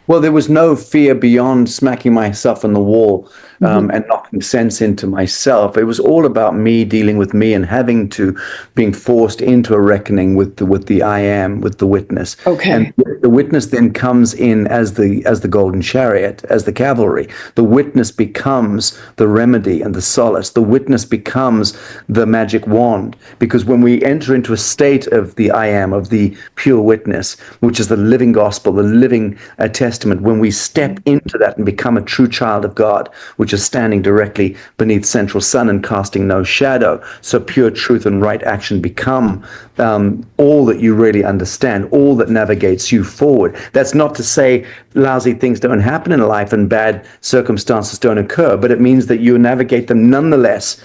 Well, there was no fear beyond smacking myself on the wall Mhm. and knocking sense into myself. It was all about me dealing with me and having to being forced into a reckoning with the I am, with the witness. And Okay. the witness then comes in as the golden chariot, as the cavalry. The witness becomes the remedy and the solace. The witness becomes the magic wand. Because when we enter into a state of the I am, of the pure witness, which is the living gospel, the living testament, when we step into that and become a true child of God, which is standing directly beneath central sun and casting no shadow, so pure truth and right action become all that you really understand, all that navigates you forward. That's not to say lousy things don't happen in life and bad circumstances don't occur, but it means that you navigate them nonetheless,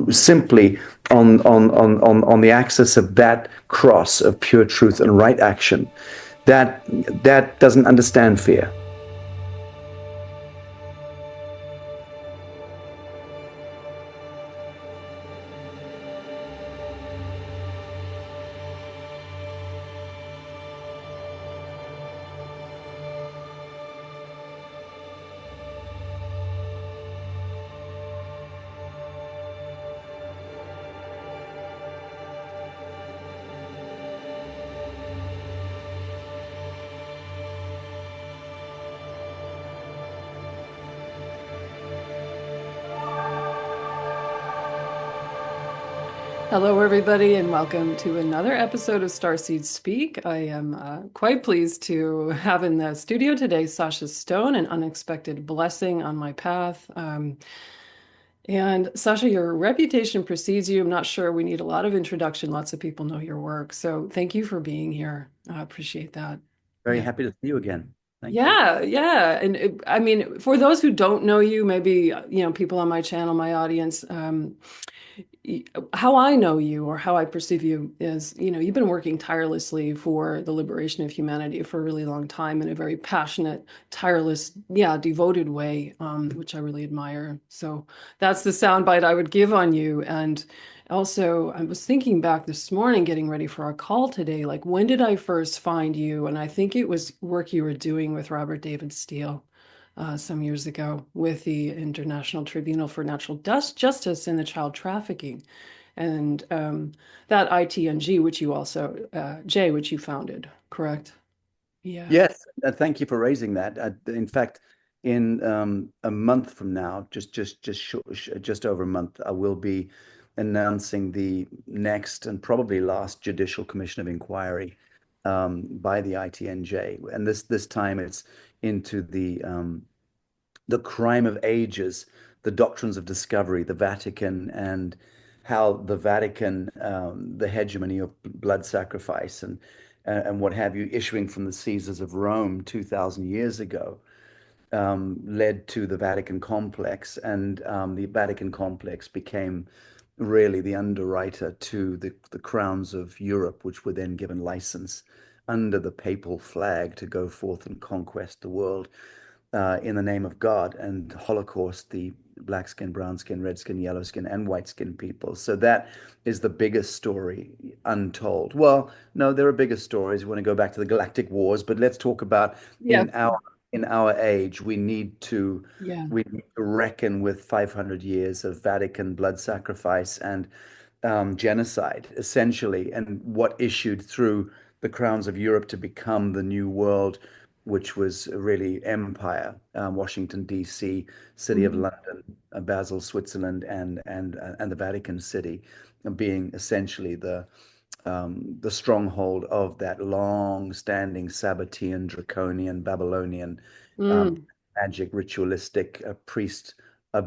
simply on the axis of that cross of pure truth and right action. That doesn't understand fear. Hello, everybody, and welcome to another episode of Starseed Speak. I am quite pleased to have in the studio today Sacha Stone, an unexpected blessing on my path. And Sacha, your reputation precedes you. I'm not sure we need a lot of introduction. Lots of people know your work. So thank you for being here. I appreciate that. Very Yeah. happy to see you again. Thank you. Yeah, yeah. And I mean, for those who don't know you, maybe, people on my channel, my audience, how I know you or how I perceive you is, you've been working tirelessly for the liberation of humanity for a really long time in a very passionate, tireless, yeah, devoted way, which I really admire. So that's the soundbite I would give on you. And also, I was thinking back this morning, getting ready for our call today, like when did I first find you? And I think it was work you were doing with Robert David Steele some years ago with the International Tribunal for Natural Justice in the child trafficking. And that ITNG, which you also, Jay, which you founded, correct? Yeah. Yes, thank you for raising that. In fact, in a month from now, just over a month, I will be announcing the next and probably last Judicial Commission of Inquiry by the ITNJ, and this time it's into the crime of ages, the doctrines of discovery, the Vatican, and how the Vatican, the hegemony of blood sacrifice and what have you, issuing from the Caesars of Rome 2,000 years ago, led to the Vatican complex, and the Vatican complex became really the underwriter to the crowns of Europe, which were then given license under the papal flag to go forth and conquest the world in the name of God and Holocaust the black skin, brown skin, red skin, yellow skin, and white skin people. So that is the biggest story untold. Well, no, there are bigger stories. We want to go back to the galactic wars, but let's talk about Yeah. in our age, Yeah. we need to reckon with 500 years of Vatican blood sacrifice and genocide, essentially, and what issued through the crowns of Europe to become the new world, which was really empire, Washington, D.C., City of Mhm. London, Basel, Switzerland, and the Vatican City, being essentially the stronghold of that long-standing Sabbatean, Draconian, Babylonian um, Mm. magic, ritualistic priest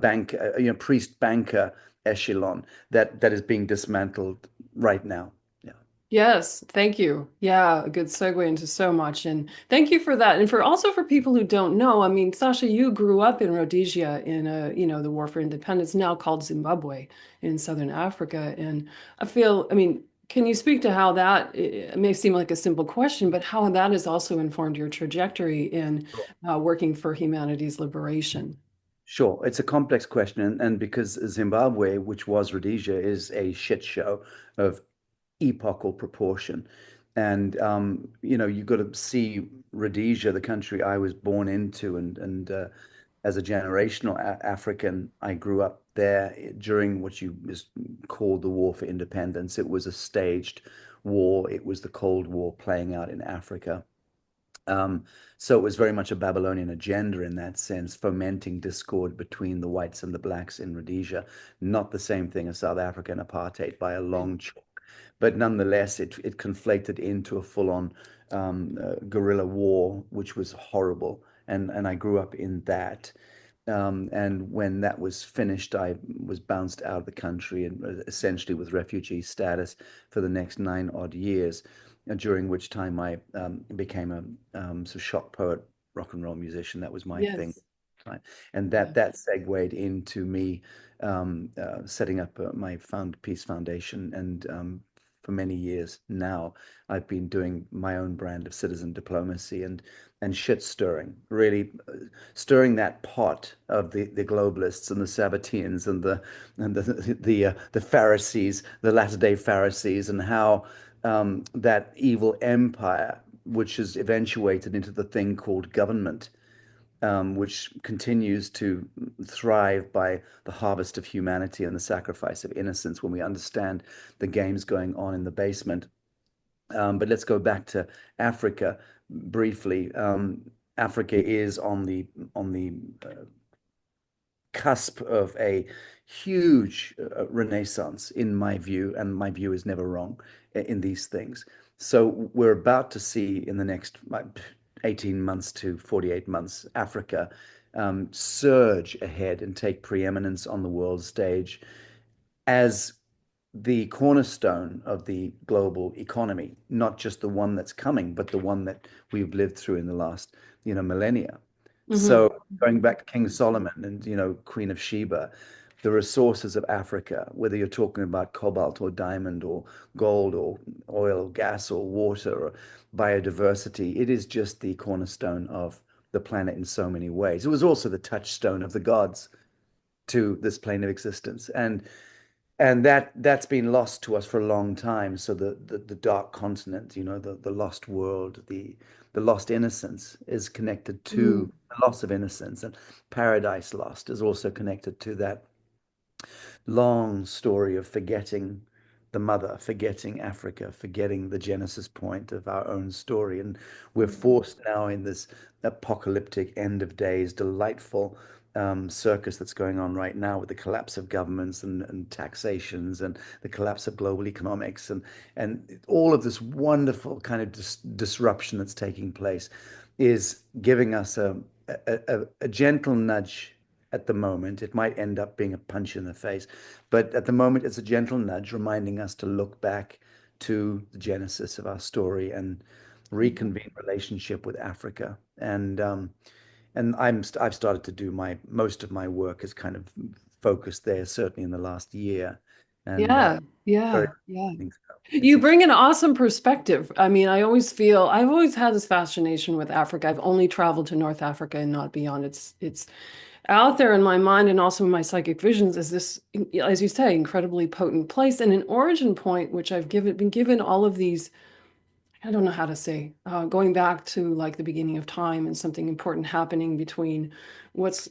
banker echelon that is being dismantled right now. Yeah. Yes, thank you. Yeah, a good segue into so much. And thank you for that. And for also for people who don't know, I mean, Sasha, you grew up in Rhodesia in the War for Independence, now called Zimbabwe in Southern Africa. And I mean, can you speak to how that, it may seem like a simple question, but how that has also informed your trajectory in working for humanity's liberation? Sure, it's a complex question, and because Zimbabwe, which was Rhodesia, is a shit show of epochal proportion. And you've got to see Rhodesia, the country I was born into, and as a generational African, I grew up there during what you is called the War for Independence. It was a staged war. It was the Cold War playing out in Africa. Um, so it was very much a Babylonian agenda in that sense, fomenting discord between the whites and the blacks in Rhodesia. Not the same thing as South African apartheid by a long chalk, but nonetheless, it conflated into a full-on guerrilla war, which was horrible. And I grew up in that. And when that was finished, I was bounced out of the country and essentially with refugee status for the next 9 odd years, during which time I became a sort of shock poet, rock and roll musician. That was my thing. Yes. Right. And Yeah. that segued into me setting up my Peace Foundation. And for many years now, I've been doing my own brand of citizen diplomacy and shit stirring, really stirring that pot of the globalists and the Sabbateans and the Pharisees, the Latter-day Pharisees, and how that evil empire, which has eventuated into the thing called government, which continues to thrive by the harvest of humanity and the sacrifice of innocence when we understand the games going on in the basement. But let's go back to Africa briefly. Africa is on the cusp of a huge renaissance, in my view, and my view is never wrong in these things. So we're about to see in the next 18 months to 48 months, Africa surge ahead and take preeminence on the world stage as the cornerstone of the global economy, not just the one that's coming, but the one that we've lived through in the last, millennia. Hmm. So going back to King Solomon and, Queen of Sheba, the resources of Africa, whether you're talking about cobalt or diamond or gold or oil, gas or water or biodiversity, it is just the cornerstone of the planet in so many ways. It was also the touchstone of the gods to this plane of existence. And that's been lost to us for a long time. So the dark continent, the lost world, the lost innocence is connected Hmm. to the loss of innocence, and paradise lost is also connected to that long story of forgetting the mother, forgetting Africa, forgetting the genesis point of our own story. And we're forced now in this apocalyptic end of days, delightful circus that's going on right now with the collapse of governments and taxations and the collapse of global economics and all of this wonderful kind of disruption that's taking place is giving us a gentle nudge at the moment. It might end up being a punch in the face, but at the moment, it's a gentle nudge reminding us to look back to the genesis of our story and reconvene relationship with Africa. And I've started to do my most of my work is kind of focused there, certainly in the last year, and Yeah, very yeah, yeah. so. It's You exciting. bring an awesome perspective. I mean, I've always had this fascination with Africa. I've only traveled to North Africa and not beyond. It's out there in my mind and also in my psychic visions is this, as you say, incredibly potent place and an origin point, which been given all of these, I don't know how to say, going back to like the beginning of time and something important happening between what's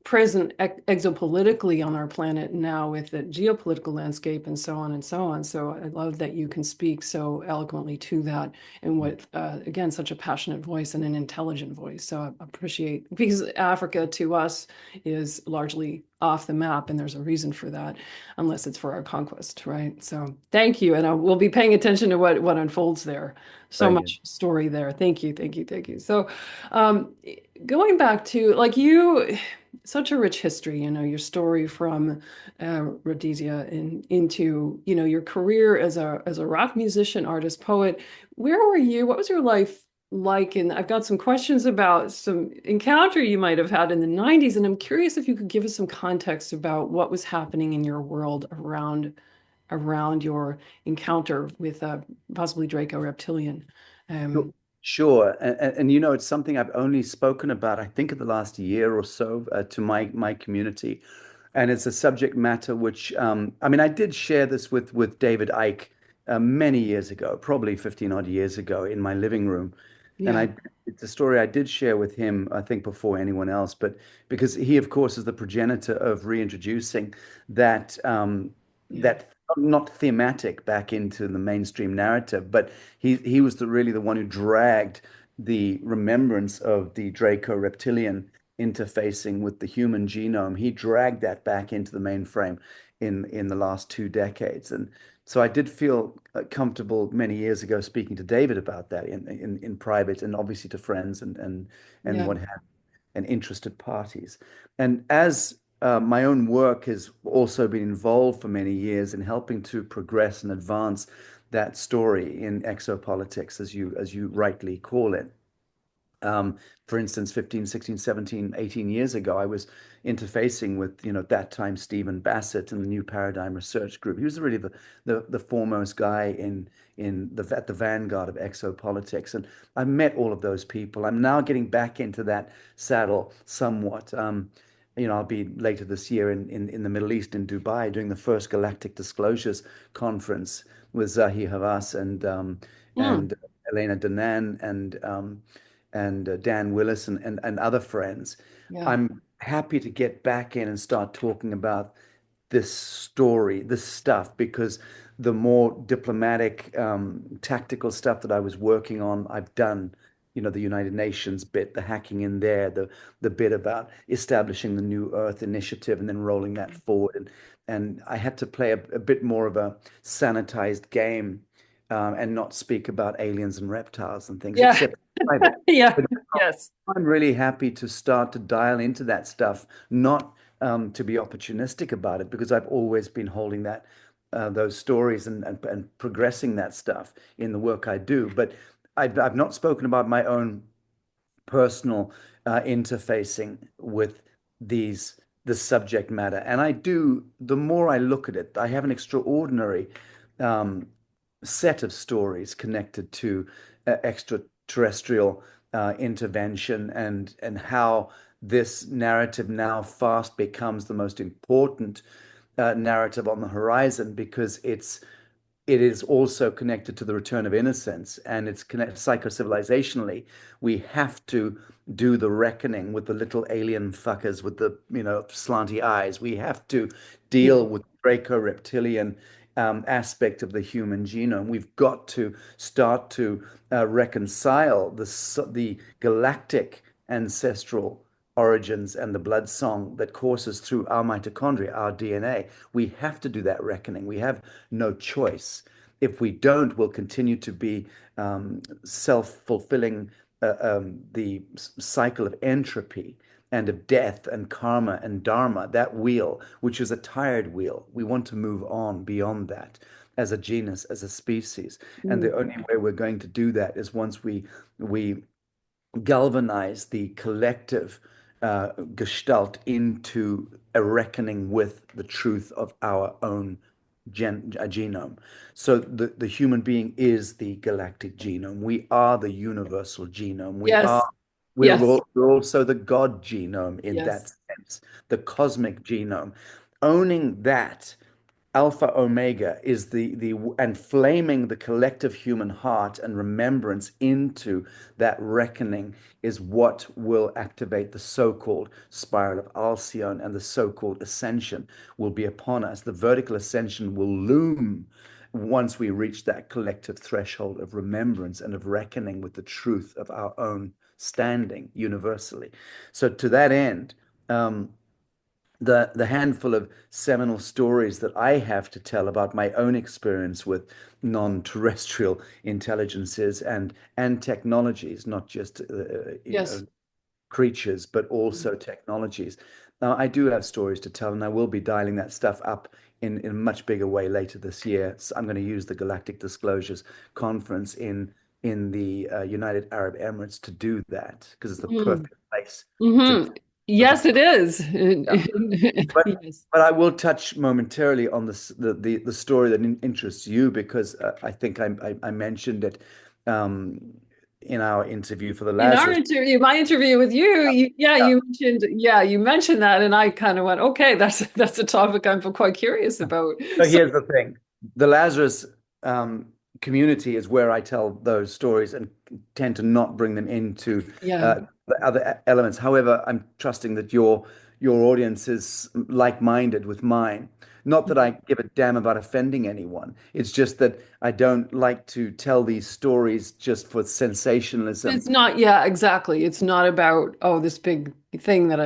present exopolitically on our planet now with the geopolitical landscape and so on and so on. So I love that you can speak so eloquently to that and with, again, such a passionate voice and an intelligent voice. So I appreciate because Africa to us is largely off the map, and there's a reason for that, unless it's for our conquest, right? So thank you, and I will be paying attention to what unfolds there. So Very good. much story there. Thank you, thank you, thank you. So, um, going back to like you such a rich history, your story from Rhodesia into, your career as a rock musician, artist, poet. Where were you? What was your life like? And I've got some questions about some encounter you might have had in the 90s. And I'm curious if you could give us some context about what was happening in your world around your encounter with possibly Draco Reptilian. Sure. Um, Sure. And it's something I've only spoken about, I think, in the last year or so to my community. And it's a subject matter which, I mean, I did share this with David Icke many years ago, probably 15 odd years ago, in my living room. And Yeah. it's a story I did share with him, I think, before anyone else, but because he, of course, is the progenitor of reintroducing that, Yeah. that not thematic back into the mainstream narrative, but he was really the one who dragged the remembrance of the Draco-reptilian interfacing with the human genome. He dragged that back into the mainframe in the last 2 decades. And so I did feel comfortable many years ago speaking to David about that in private, and obviously to friends and Yeah. what have and interested parties. And as my own work has also been involved for many years in helping to progress and advance that story in exopolitics, as you rightly call it. Um, for instance, 15, 16, 17, 18 years ago, I was interfacing with, at that time, Stephen Bassett and the New Paradigm Research Group. He was really the foremost guy at the vanguard of exopolitics. And I met all of those people. I'm now getting back into that saddle somewhat. I'll be later this year in the Middle East, in Dubai, doing the first Galactic Disclosures Conference with Zahi Havas Mm. and Elena Danan and Dan Willis and other friends. Yeah. I'm happy to get back in and start talking about this story, this stuff, because the more diplomatic, tactical stuff that I was working on, I've done. The United Nations bit, the hacking in there, the bit about establishing the New Earth Initiative and then rolling that forward. And I had to play a bit more of a sanitized game, and not speak about aliens and reptiles and things, Yeah. except private. Yeah. But Yes. I'm really happy to start to dial into that stuff, not to be opportunistic about it, because I've always been holding those stories and progressing that stuff in the work I do. But I've not spoken about my own personal interfacing with these this subject matter. And I do, the more I look at it, I have an extraordinary um, set of stories connected to extraterrestrial intervention and how this narrative now fast becomes the most important narrative on the horizon, because it is also connected to the return of innocence, and it's connected psycho-civilizationally. We have to do the reckoning with the little alien fuckers with the, slanty eyes. We have to Yeah. deal with Draco-reptilian aspect of the human genome. We've got to start to reconcile the galactic ancestral origins and the blood song that courses through our mitochondria, our DNA. We have to do that reckoning. We have no choice. If we don't, we'll continue to be self-fulfilling, the cycle of entropy and of death and karma and dharma, that wheel, which is a tired wheel. We want to move on beyond that as a genus, as a species. And Mm. the only way we're going to do that is once we galvanize the collective gestalt into a reckoning with the truth of our own genome. So the human being is the galactic genome. We are the universal genome. Yes. We're, Yes. we're also the God genome in that Yes. sense, the cosmic genome. Owning that Alpha Omega is the and flaming the collective human heart and remembrance into that reckoning is what will activate the so-called spiral of Alcyone, and the so-called ascension will be upon us. The vertical ascension will loom once we reach that collective threshold of remembrance and of reckoning with the truth of our own standing universally. So to that end, the handful of seminal stories that I have to tell about my own experience with non-terrestrial intelligences and technologies, not just Yes. creatures, but also technologies. Now, I do have stories to tell, and I will be dialing that stuff up in a much bigger way later this year. So I'm going to use the Galactic Disclosures Conference in the United Arab Emirates to do that, because it's the Mm. perfect place to Hmm. of Yes, the. it is. Yeah. But Yes. but I will touch momentarily on the story that interests you, because I think I mentioned it um, in our interview for the In our Lazarus. interview, my interview with you, Yeah. you mentioned that, and I kind of went, okay, that's a topic I'm quite curious about. So So, here's the thing. The Lazarus um, community is where I tell those stories and tend to not bring them into Yeah. the other elements. However, I'm trusting that your audience is like-minded with mine. Not that I give a damn about offending anyone. It's just that I don't like to tell these stories just for sensationalism. It's not, yeah, exactly. It's not about, oh, this big thing that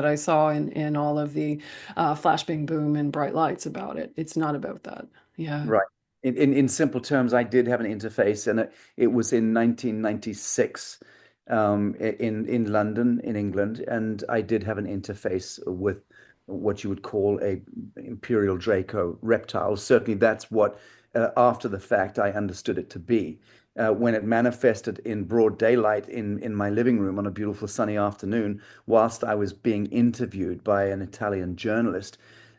I saw in all of the flashbang boom and bright lights about it. It's not about that. Yeah. Right. In simple terms, I did have an interface, and it was in 1996 in London, in England, and I did have an interface with what you would call a Imperial Draco reptile. Certainly, that's what after the fact I understood it to be. When it manifested in broad daylight in my living room on a beautiful sunny afternoon, whilst I was being interviewed by an Italian journalist.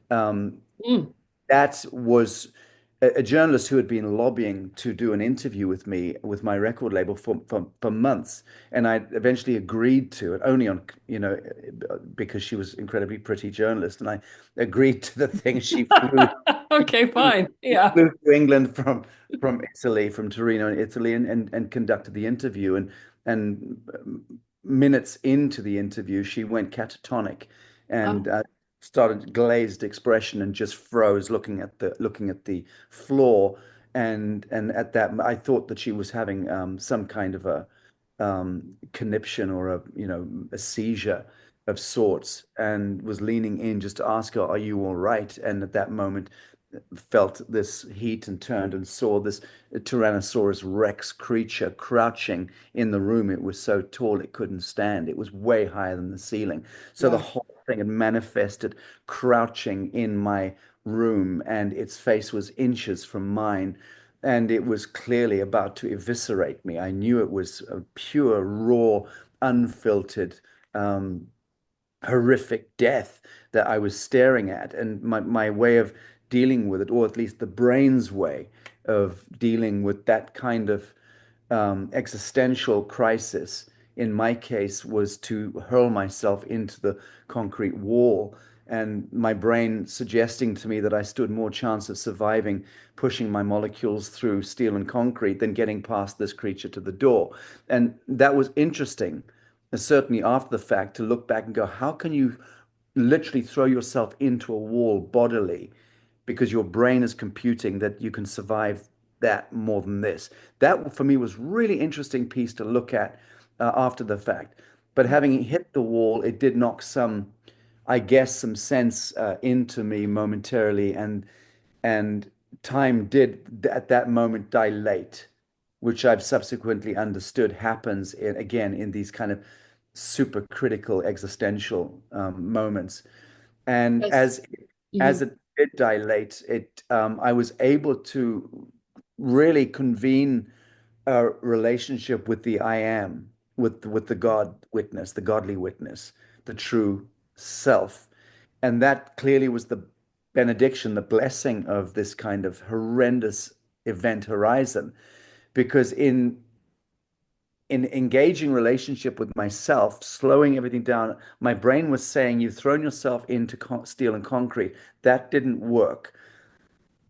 Um, Mm. that was a journalist who had been lobbying to do an interview with me with my record label for months, and I eventually agreed to it only on because she was incredibly pretty journalist, and I agreed to the thing. She flew Okay, fine. he Yeah. flew to England from Italy, from Torino in Italy, and conducted the interview. And minutes into the interview, she went catatonic and Oh, started glazed expression and just froze, looking at the floor. And at that, I thought that she was having some kind of a conniption or a seizure of sorts, and was leaning in just to ask her, "Are you all right?" And at that moment, felt this heat and turned and saw this Tyrannosaurus Rex creature crouching in the room. It was so tall it couldn't stand. It was way higher than the ceiling. So the wow. whole thing had manifested crouching in my room, and its face was inches from mine. And it was clearly about to eviscerate me. I knew it was a pure, raw, unfiltered, horrific death that I was staring at. And my way of dealing with it, or at least the brain's way of dealing with that kind of existential crisis, in my case, was to hurl myself into the concrete wall. And my brain suggesting to me that I stood more chance of surviving pushing my molecules through steel and concrete than getting past this creature to the door. And that was interesting, certainly after the fact, to look back and go, how can you literally throw yourself into a wall bodily because your brain is computing that you can survive that more than this? That for me was really interesting piece to look at after the fact. But having hit the wall, it did knock some, I guess, some sense into me momentarily, and time did at that moment dilate, which I've subsequently understood happens again in these kind of super critical existential moments. And Yes. as Mhm. it did dilate, it I was able to really convene a relationship with the I am, with the God witness, the godly witness, the true self. And that clearly was the benediction, the blessing of this kind of horrendous event horizon. Because in engaging relationship with myself, slowing everything down, my brain was saying, "You've thrown yourself into steel and concrete. That didn't work.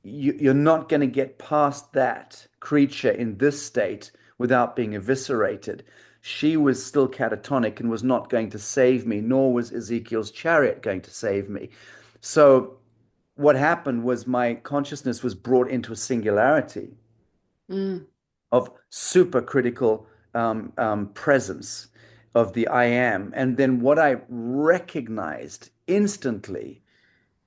You're not going to get past that creature in this state without being eviscerated." She was still catatonic and was not going to save me, nor was Ezekiel's chariot going to save me. So what happened was my consciousness was brought into a singularity Mm. of supercritical presence of the I am. And then what I recognized instantly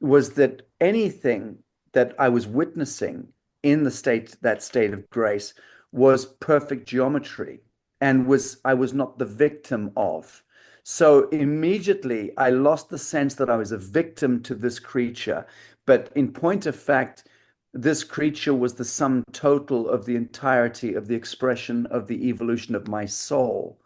was that anything that I was witnessing in that state of grace was perfect geometry, and was I was not the victim of. So immediately I lost the sense that I was a victim to this creature. But in point of fact, this creature was the sum total of the entirety of the expression of the evolution of my soul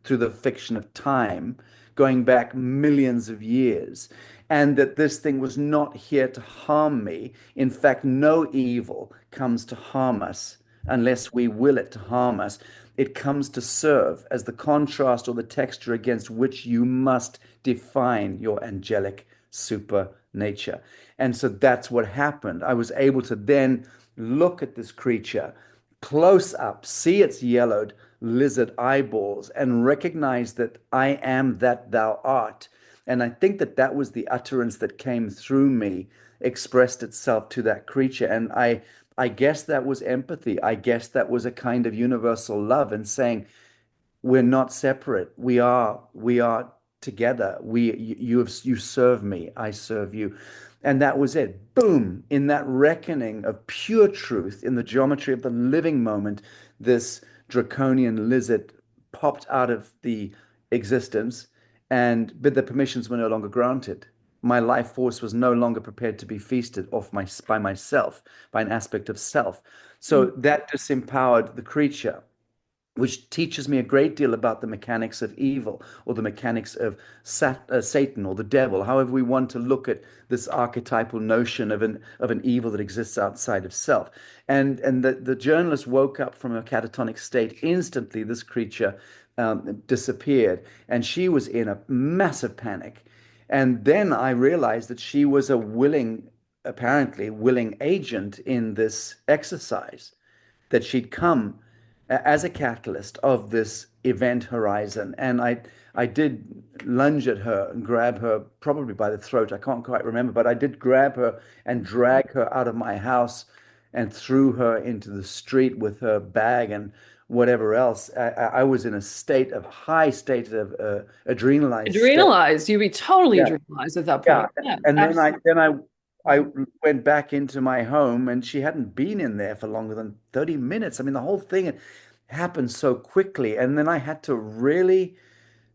through the fiction of time, going back millions of years, and that this thing was not here to harm me. In fact, no evil comes to harm us unless we will it to harm us. It comes to serve as the contrast or the texture against which you must define your angelic super nature. And so that's what happened. I was able to then look at this creature close up, see its yellowed lizard eyeballs, and recognize that I am that thou art. And I think that that was the utterance that came through me, expressed itself to that creature. And I guess that was empathy. I guess that was a kind of universal love and saying, we're not separate. We are together. You serve me, I serve you. And that was it. Boom, in that reckoning of pure truth, in the geometry of the living moment, this draconian lizard popped out of the existence, and but the permissions were no longer granted. My life force was no longer prepared to be feasted off by myself, by an aspect of self. So that disempowered the creature, which teaches me a great deal about the mechanics of evil, or the mechanics of Satan or the devil, however we want to look at this archetypal notion of an evil that exists outside of self. And the journalist woke up from a catatonic state instantly. This creature disappeared, and she was in a massive panic. And then I realized that she was a apparently willing agent in this exercise, that she'd come as a catalyst of this event horizon. And I did lunge at her and grab her probably by the throat. I can't quite remember, but I did grab her and drag her out of my house and threw her into the street with her bag and whatever else. I was in a high state of adrenalized state. Adrenalized. You'd be totally Yeah, adrenalized at that yeah. point. Yeah, And then I absolutely. then I went back into my home, and she hadn't been in there for longer than 30 minutes. I mean, the whole thing happened so quickly. And then I had to really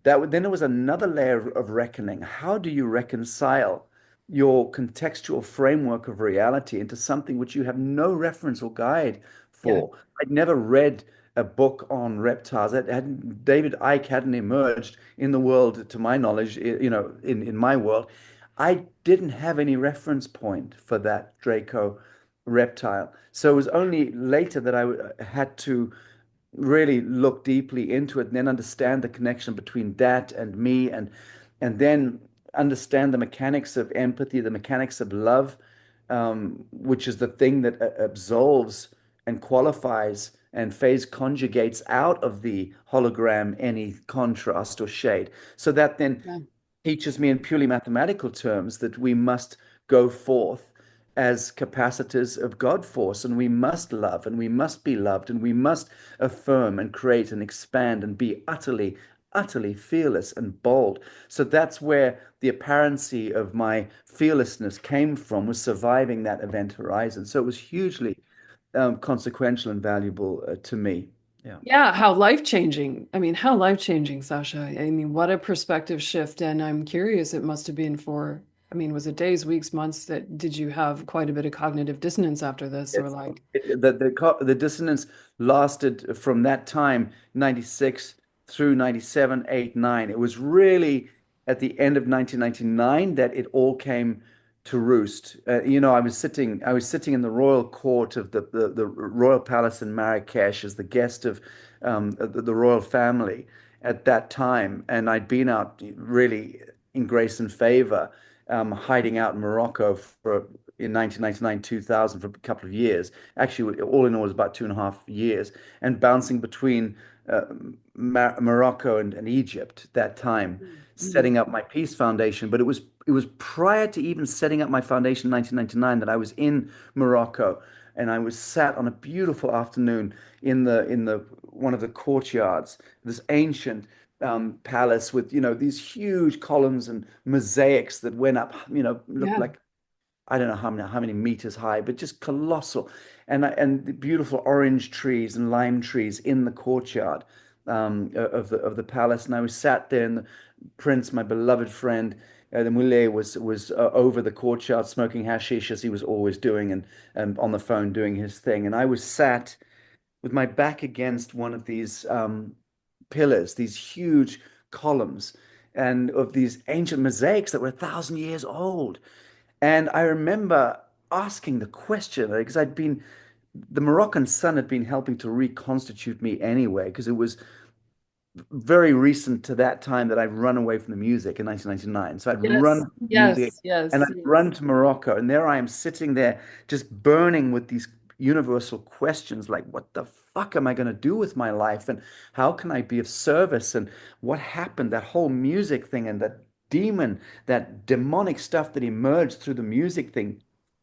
then there was another layer of reckoning. How do you reconcile your contextual framework of reality into something which you have no reference or guide Yeah. for? I'd never read a book on reptiles. David Icke hadn't emerged in the world, to my knowledge, in my world. I didn't have any reference point for that Draco reptile. So it was only later that I had to really look deeply into it and then understand the connection between that and me, and then understand the mechanics of empathy, the mechanics of love, which is the thing that absolves and qualifies and phase conjugates out of the hologram any contrast or shade. So that then Yeah. teaches me in purely mathematical terms that we must go forth as capacitors of God force, and we must love, and we must be loved, and we must affirm and create and expand and be utterly, utterly fearless and bold. So that's where the apparency of my fearlessness came from, was surviving that event horizon. So it was hugely consequential and valuable to me. Yeah. Yeah, how life-changing. I mean, how life-changing, Sasha. I mean, what a perspective shift. And I'm curious, it must have been for, I mean, was it days, weeks, months that did you have quite a bit of cognitive dissonance after this? Or Yes. like, The dissonance lasted from that time, 96 through 97, 8, 9. It was really at the end of 1999 that it all came to roost. I was sitting in the royal court of the royal palace in Marrakesh as the guest of the royal family at that time, and I'd been out really in grace and favor, hiding out in Morocco in 1999, 2000 for a couple of years. Actually, all in all, it was about 2.5 years, and bouncing between uh, Morocco and Egypt that time, mhm. setting up my Peace Foundation. But it was prior to even setting up my foundation in 1999 that I was in Morocco, and I was sat on a beautiful afternoon in the one of the courtyards, this ancient palace with these huge columns and mosaics that went up, looked Yeah, like I don't know how many meters high, but just colossal, and the beautiful orange trees and lime trees in the courtyard of the palace. And I was sat there, and the prince, my beloved friend, the Muley, was over the courtyard smoking hashish as he was always doing, and on the phone doing his thing. And I was sat with my back against one of these pillars, these huge columns, and of these ancient mosaics that were 1,000 years old. And I remember asking the question because the Moroccan sun had been helping to reconstitute me anyway, because it was very recent to that time that I'd run away from the music in 1999. So I'd run yes, from the music yes, and yes, I'd yes. run to Morocco. And there I am sitting there just burning with these universal questions like, what the fuck am I going to do with my life? And how can I be of service? And what happened? That whole music thing and that demon, that demonic stuff that emerged through the music thing,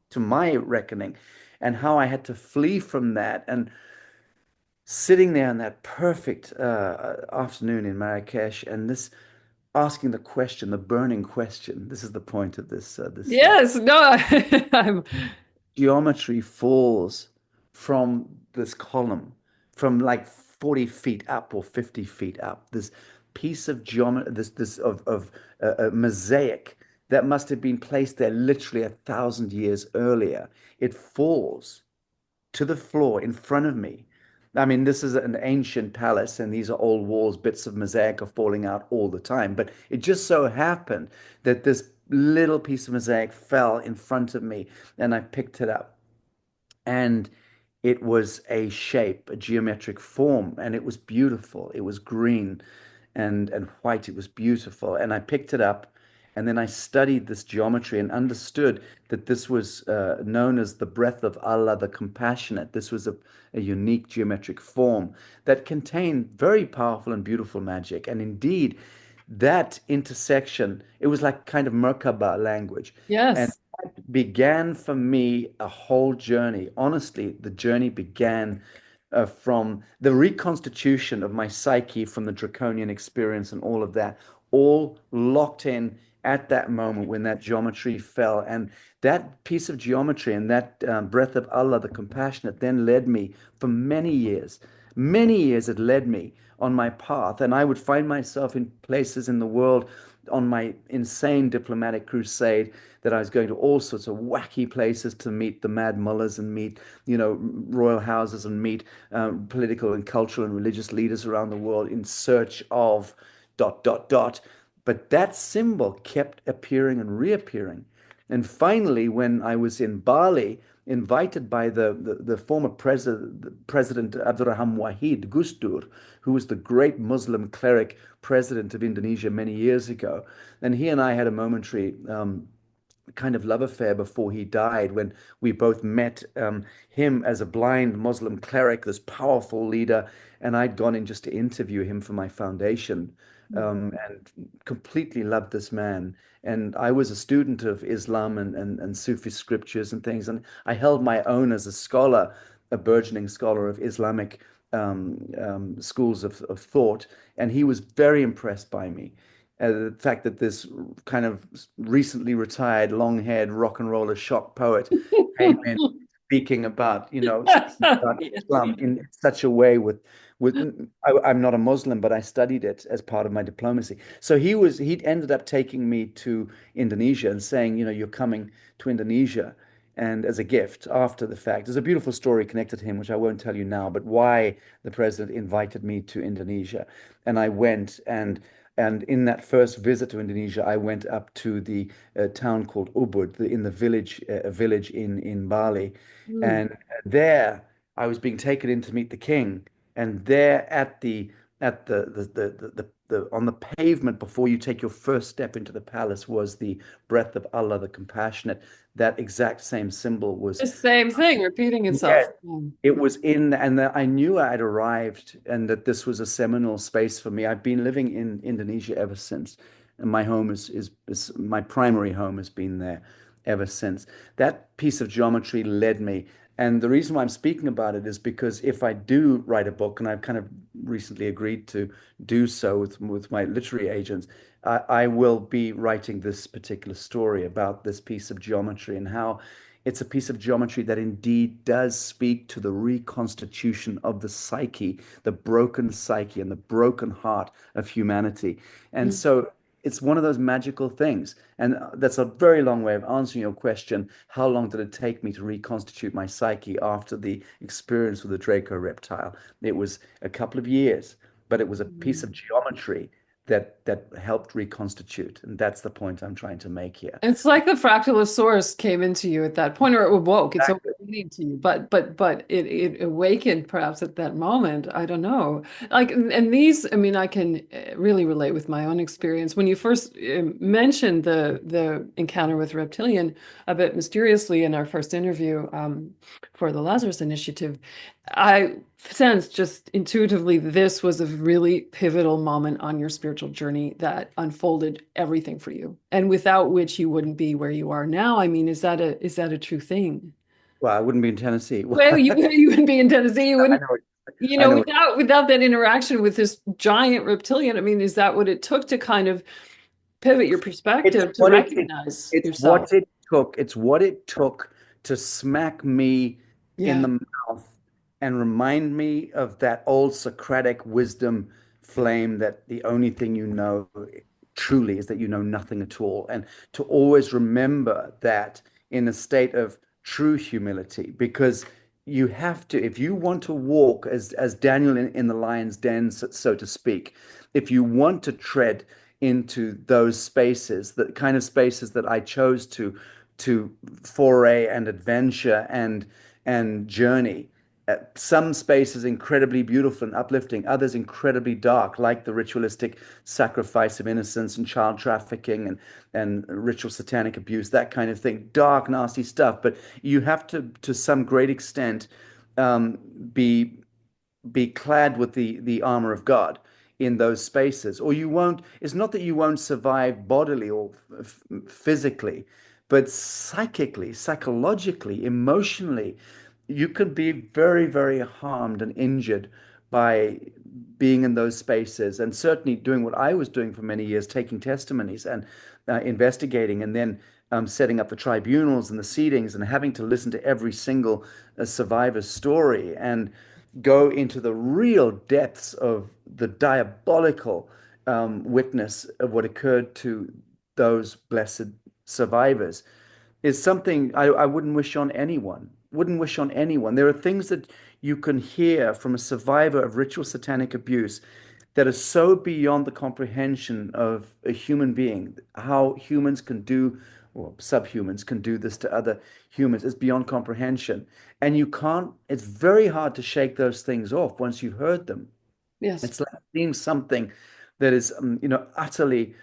to my reckoning, and how I had to flee from that. And sitting there on that perfect afternoon in Marrakesh, and this asking the question, the burning question. This is the point of this Yes, no, I'm, geometry falls from this column, from like 40 feet up or 50 feet up. This piece of geometry, this of a mosaic that must have been placed there literally 1,000 years earlier. It falls to the floor in front of me. I mean, this is an ancient palace, and these are old walls. Bits of mosaic are falling out all the time. But it just so happened that this little piece of mosaic fell in front of me, and I picked it up. And it was a shape, a geometric form, and it was beautiful. It was green and white. It was beautiful. And I picked it up, and then I studied this geometry and understood that this was known as the breath of Allah, the compassionate. This was a unique geometric form that contained very powerful and beautiful magic. And indeed, that intersection, it was like kind of Merkaba language. And yes. that began for me a whole journey. Honestly, the journey began from the reconstitution of my psyche from the draconian experience and all of that, all locked in at that moment when that geometry fell. And that piece of geometry and that breath of Allah, the compassionate, then led me for many years. Many years it led me on my path, and I would find myself in places in the world on my insane diplomatic crusade that I was going to all sorts of wacky places to meet the mad mullahs and meet, royal houses and meet political and cultural and religious leaders around the world in search of dot, dot, dot. But that symbol kept appearing and reappearing. And finally, when I was in Bali, invited by the former President Abdurrahman Wahid Gusdur, who was the great Muslim cleric president of Indonesia many years ago. And he and I had a momentary kind of love affair before he died when we both met him as a blind Muslim cleric, this powerful leader, and I'd gone in just to interview him for my foundation and completely loved this man. And I was a student of Islam and Sufi scriptures and things, and I held my own as a scholar, a burgeoning scholar of Islamic schools of thought, and he was very impressed by me. The fact that this kind of recently retired, long-haired rock and roller shock poet came in speaking about, speaking about Islam in such a way with I'm not a Muslim, but I studied it as part of my diplomacy. So he ended up taking me to Indonesia and saying, you're coming to Indonesia. And as a gift after the fact, there's a beautiful story connected to him, which I won't tell you now, but why the president invited me to Indonesia. And I went, and in that first visit to Indonesia, I went up to the town called Ubud, in the village, a village in Bali, Mm. and there I was being taken in to meet the king, and there at the on the pavement before you take your first step into the palace was the breath of Allah, the compassionate. That exact same symbol was. The same thing repeating itself. Yeah, it was in, and that I knew I'd arrived and that this was a seminal space for me. I've been living in Indonesia ever since, and my home is my primary home has been there ever since. That piece of geometry led me. And the reason why I'm speaking about it is because if I do write a book, and I've kind of recently agreed to do so with my literary agents, I will be writing this particular story about this piece of geometry and how it's a piece of geometry that indeed does speak to the reconstitution of the psyche, the broken psyche and the broken heart of humanity. And Mm. so it's one of those magical things. And that's a very long way of answering your question. How long did it take me to reconstitute my psyche after the experience with the Draco reptile? It was a couple of years, but it was a piece of geometry that helped reconstitute. And that's the point I'm trying to make here. It's like the fractal source came into you at that point, or it awoke. It's Exactly. meaning to you, but it awakened perhaps at that moment. I don't know. Like, and these, I mean, I can really relate with my own experience. When you first mentioned the encounter with reptilian a bit mysteriously in our first interview for the Lazarus Initiative, I sensed just intuitively this was a really pivotal moment on your spiritual journey that unfolded everything for you, and without which you wouldn't be where you are now. I mean, is that a true thing? Well, I wouldn't be in Tennessee. Well, you wouldn't be in Tennessee. You I wouldn't, know. you I know, know. without that interaction with this giant reptilian. I mean, is that what it took to kind of pivot your It's perspective to what recognize it's yourself? what it took. It's what it took to smack me in Yeah, the mouth and remind me of that old Socratic wisdom flame that the only thing you know truly is that you know nothing at all. And to always remember that in a state of true humility, because you have to, if you want to walk as Daniel in the lion's den, so to speak, if you want to tread into those spaces, the kind of spaces that I chose to foray and adventure and journey. Some spaces incredibly beautiful and uplifting, others incredibly dark, like the ritualistic sacrifice of innocence and child trafficking and ritual satanic abuse, that kind of thing. Dark, nasty stuff. But you have to some great extent, um, be be clad with the armor of God in those spaces, or you won't. It's not that you won't survive bodily or physically, but psychically, psychologically, emotionally, you could be very, very harmed and injured by being in those spaces, and certainly doing what I was doing for many years, taking testimonies and investigating, and then setting up the tribunals and the seatings, and having to listen to every single survivor's story and go into the real depths of the diabolical witness of what occurred to those blessed survivors is something I wouldn't wish on anyone. Wouldn't wish on anyone. There are things that you can hear from a survivor of ritual satanic abuse that are so beyond the comprehension of a human being. How humans can do, or subhumans can do this to other humans is beyond comprehension. And you can't, it's very hard to shake those things off once you've heard them. yes, It's like seeing something that is, utterly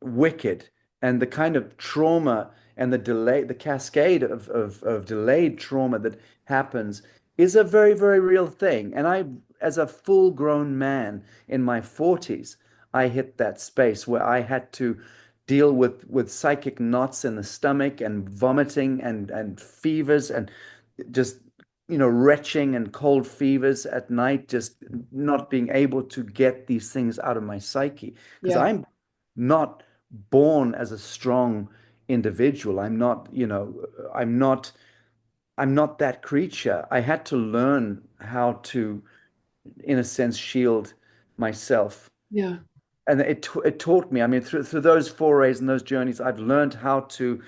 wicked, and the kind of trauma and the delay, the cascade of delayed trauma that happens is a very, very real thing. And I, as a full-grown man in my 40s, I hit that space where I had to deal with psychic knots in the stomach and vomiting and fevers and just retching and cold fevers at night, just not being able to get these things out of my psyche. Because yeah, I'm not born as a strong individual. I'm not that creature. I had to learn how to, in a sense, shield myself. yeah. And it taught me. I mean, through those forays and those journeys, I've learned how to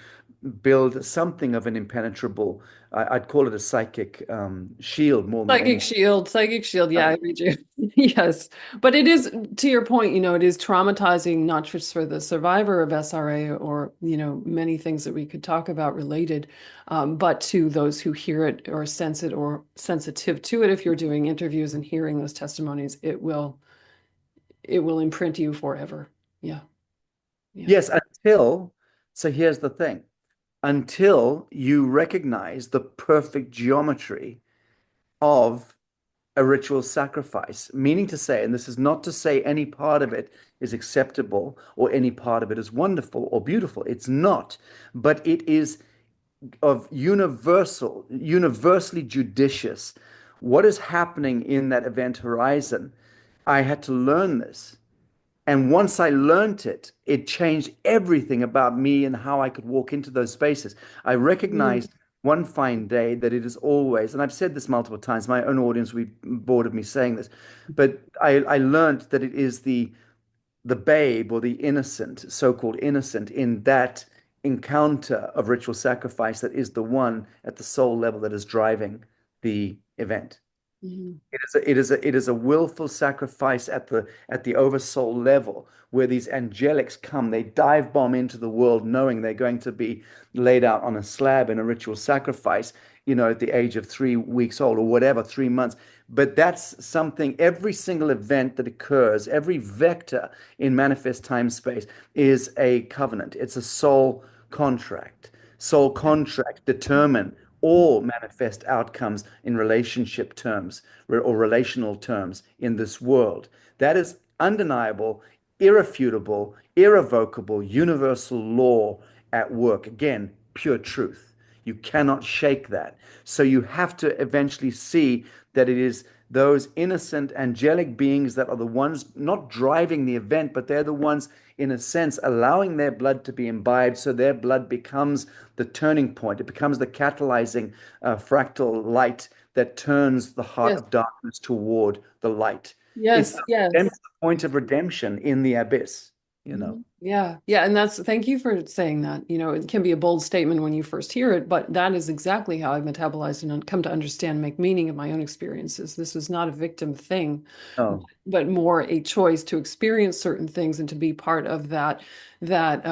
build something of an impenetrable. I'd call it a psychic shield more than Psychic anything. shield, psychic shield. Yeah, I read you. Yes. But it is, to your point, it is traumatizing, not just for the survivor of SRA or, many things that we could talk about related, but to those who hear it or sense it or sensitive to it. If you're doing interviews and hearing those testimonies, it will imprint you forever. Yeah. Yeah. Yes, until, so here's the thing, until you recognize the perfect geometry of a ritual sacrifice, meaning to say, and this is not to say any part of it is acceptable or any part of it is wonderful or beautiful. It's not, but it is of universally judicious. What is happening in that event horizon? I had to learn this. And once I learned it, it changed everything about me and how I could walk into those spaces. I Mm. recognized one fine day that it is always, and I've said this multiple times, my own audience will be bored of me saying this, but I learned that it is the babe or the innocent, so-called innocent, in that encounter of ritual sacrifice that is the one at the soul level that is driving the event. Mhm. It is a willful sacrifice at the oversoul level where these angelics come. They dive bomb into the world knowing they're going to be laid out on a slab in a ritual sacrifice. at the age of 3 weeks old or whatever, 3 months. But that's something, every single event that occurs, every vector in manifest time space is a covenant. It's a soul contract. Soul contract determine all manifest outcomes in relationship terms or relational terms in this world. That is undeniable, irrefutable, irrevocable, universal law at work. Again, pure truth. You cannot shake that. So you have to eventually see that it is those innocent angelic beings that are the ones not driving the event, but they're the ones, in a sense, allowing their blood to be imbibed. So their blood becomes the turning point. It becomes the catalyzing fractal light that turns the heart Yes. of darkness toward the light. It's Yes. Yes. the point of redemption in the abyss. Mhm. Yeah, yeah, and thank you for saying that. It can be a bold statement when you first hear it, but that is exactly how I've metabolized and come to understand, make meaning of my own experiences. This is not a victim thing, Oh, but more a choice to experience certain things and to be part of that that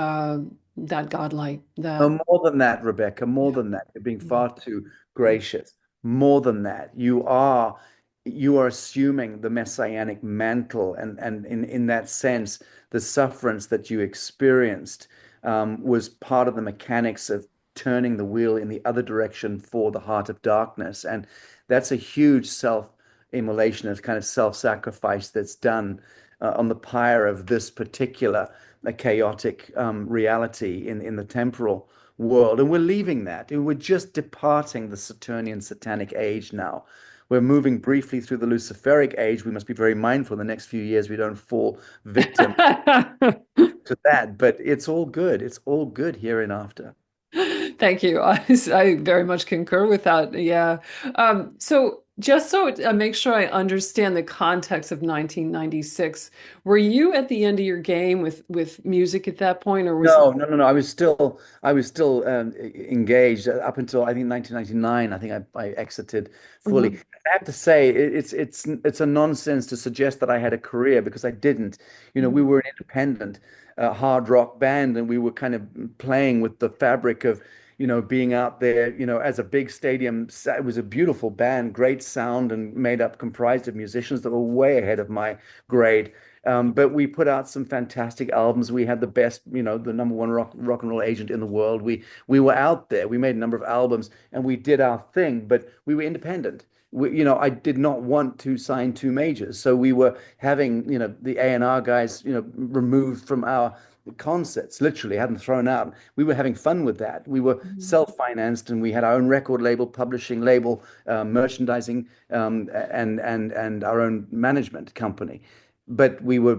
godlight. no, That more than that, Rebecca, more yeah. than that. You're being far too gracious. More than that, you are assuming the messianic mantle, and in that sense, the sufferance that you experienced was part of the mechanics of turning the wheel in the other direction for the heart of darkness, and that's a huge self-immolation, a kind of self-sacrifice that's done on the pyre of this particular a chaotic reality in the temporal world. And we're leaving that. And we're just departing the Saturnian satanic age now. We're moving briefly through the Luciferic age. We must be very mindful in the next few years we don't fall victim to that. But it's all good. It's all good here and after. Thank you. I very much concur with that. Yeah. So just so I make sure I understand the context of 1996, were you at the end of your game with music at that point, or was it? No, no, no, no. I was still engaged up until I think 1999. I think I exited fully. Mhm, I have to say it's a nonsense to suggest that I had a career because I didn't. We mhm, were an independent hard rock band, and we were kind of playing with the fabric of being out there. As a big stadium. It was a beautiful band, great sound, and made up comprised of musicians that were way ahead of my grade. But we put out some fantastic albums. We had the best, the number one rock and roll agent in the world. We were out there. We made a number of albums and we did our thing, but we were independent. I did not want to sign two majors, so we were having, the A&R guys, removed from our concerts, literally had them thrown out. We were having fun with that. We were mhm. self-financed, and we had our own record label, publishing label, merchandising, and our own management company, but we were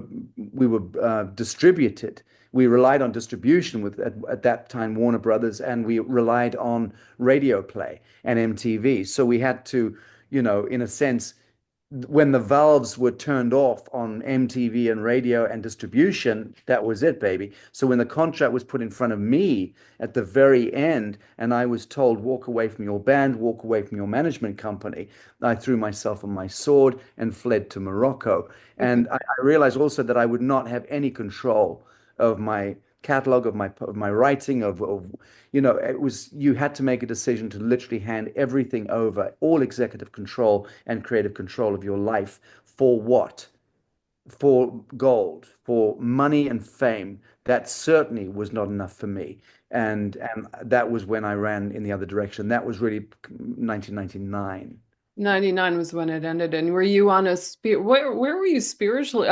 distributed. We relied on distribution with at that time Warner Brothers, and we relied on radio play and MTV. So we had to, in a sense, when the valves were turned off on MTV and radio and distribution, that was it, baby. So when the contract was put in front of me at the very end, and I was told, walk away from your band, walk away from your management company, I threw myself on my sword and fled to Morocco. Okay. And I realized also that I would not have any control of my catalog, of my writing, of it was, you had to make a decision to literally hand everything over, all executive control and creative control of your life. For what? For gold, for money and fame. That certainly was not enough for me. And that was when I ran in the other direction. That was really 1999. 99 was when it ended. And were you on a where were you spiritually?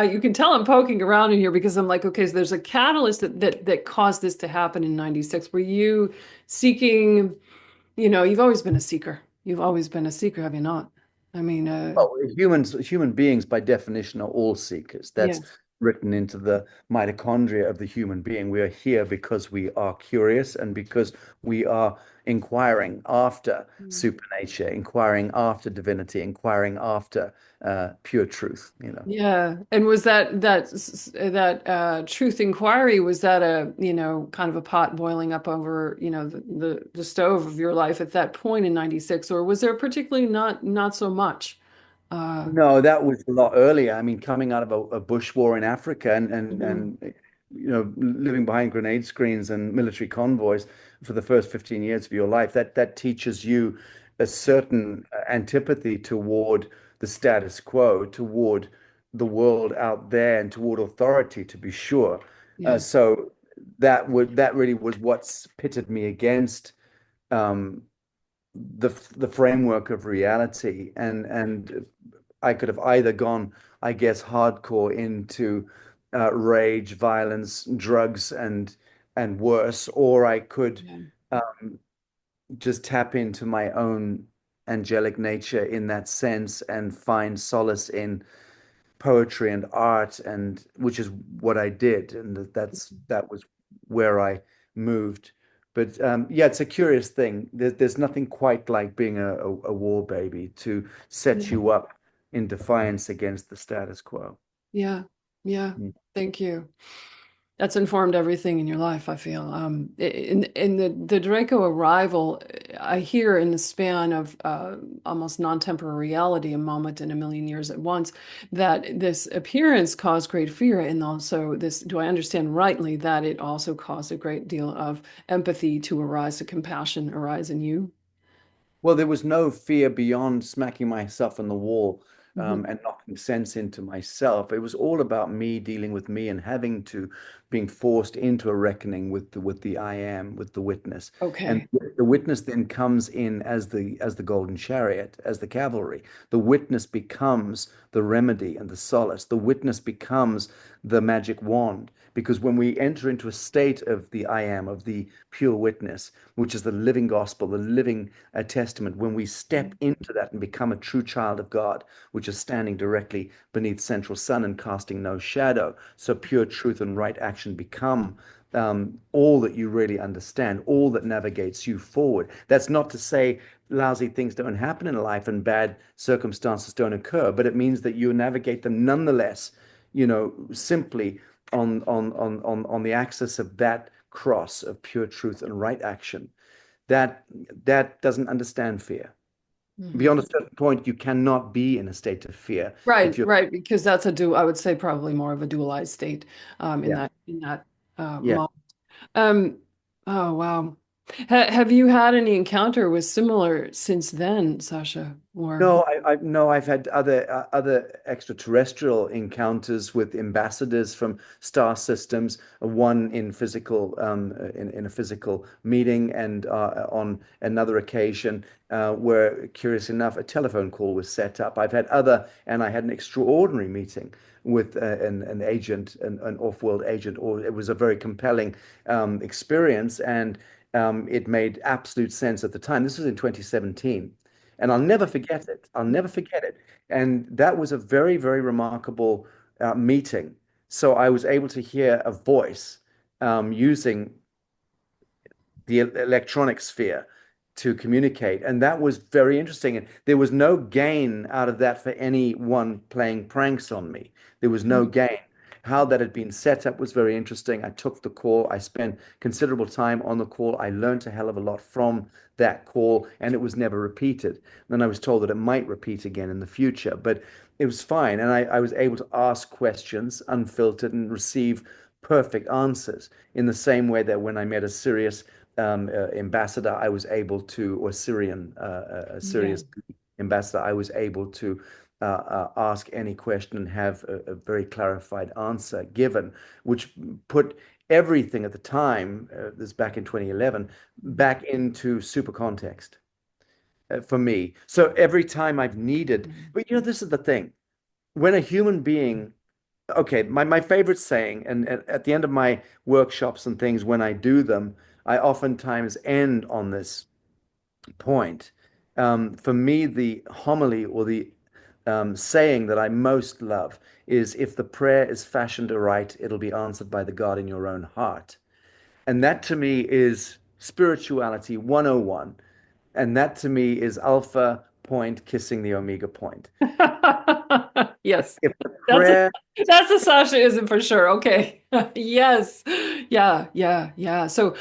You can tell I'm poking around in here because I'm like, okay, so there's a catalyst that caused this to happen in 96. Were you seeking, you've always been a seeker. You've always been a seeker, have you not? I mean, Oh, human beings by definition are all seekers. That's yes. written into the mitochondria of the human being. We are here because we are curious and because we are inquiring after supernature, inquiring after divinity, inquiring after pure truth. Yeah. And was that truth inquiry, was that a, kind of a pot boiling up over, the stove of your life at that point in 96, or was there particularly not so much? Uh, No, that was a lot earlier. I mean, coming out of a bush war in Africa and mhm. living behind grenade screens and military convoys for the first 15 years of your life, that teaches you a certain antipathy toward the status quo, toward the world out there, and toward authority, to be sure. Yeah. So that really was what's pitted me against um, the framework of reality, and I could have either gone, I guess, hardcore into rage, violence, drugs, and worse, or I could Yeah. um, just tap into my own angelic nature in that sense and find solace in poetry and art, and which is what I did, and that was where I moved. But yeah, it's a curious thing. There's nothing quite like being a war baby to set Yeah. you up in defiance against the status quo. Yeah. Yeah. Mm. Thank you. That's informed everything in your life, I feel. In the Draco arrival, I hear in the span of almost non-temporal reality, a moment in a million years at once, that this appearance caused great fear, and also this, do I understand rightly, that it also caused a great deal of empathy to arise, a compassion arise in you? Well, there was no fear beyond smacking myself on the wall Mhm. and knocking sense into myself. It was all about me dealing with me and having to being forced into a reckoning with the I am, with the witness. And Okay. the witness then comes in as the golden chariot, as the cavalry. The witness becomes the remedy and the solace. The witness becomes the magic wand. Because when we enter into a state of the I am, of the pure witness, which is the living gospel, the living testament, when we step into that and become a true child of God, which is standing directly beneath central sun and casting no shadow, so pure truth and right action become all that you really understand, all that navigates you forward. That's not to say lousy things don't happen in life and bad circumstances don't occur, but it means that you navigate them nonetheless, simply on the axis of that cross of pure truth and right action. That that doesn't understand fear. Mhm. Beyond a certain point, you cannot be in a state of fear if Right, you're, right, because that's I would say probably more of a dualized state in yeah, that yeah. moment. Um, oh wow. Have you had any encounter with similar since then, Sasha? Or No, no, I've had other extraterrestrial encounters with ambassadors from star systems. One in physical in a physical meeting, and on another occasion where, curious enough, a telephone call was set up. And I had an extraordinary meeting with an agent, an off-world agent, or it was a very compelling experience, and it made absolute sense at the time. This was in 2017. And I'll never forget it. I'll never forget it. And that was a very, very remarkable meeting. So I was able to hear a voice using the electronic sphere to communicate. And that was very interesting. And there was no gain out of that for anyone playing pranks on me. There was no gain. How that had been set up was very interesting. I took the call. I spent considerable time on the call. I learned a hell of a lot from that call, and it was never repeated. Then I was told that it might repeat again in the future, but it was fine. And I was able to ask questions unfiltered and receive perfect answers in the same way that when I met a serious ambassador, I was able to, or Syrian, a yeah, serious ambassador, I was able to ask any question and have a very clarified answer given, which put everything at the time, this back in 2011, back into super context for me. So every time I've needed, but this is the thing. When a human being, okay, my favorite saying, and at the end of my workshops and things, when I do them, I oftentimes end on this point. For me, the homily or the saying that I most love is, if the prayer is fashioned aright, it'll be answered by the God in your own heart. And that to me is spirituality 101. And that to me is alpha point kissing the omega point. yes, If the that's a prayer that's a Sashaism for sure. Okay, yes, Yeah, yeah, yeah. So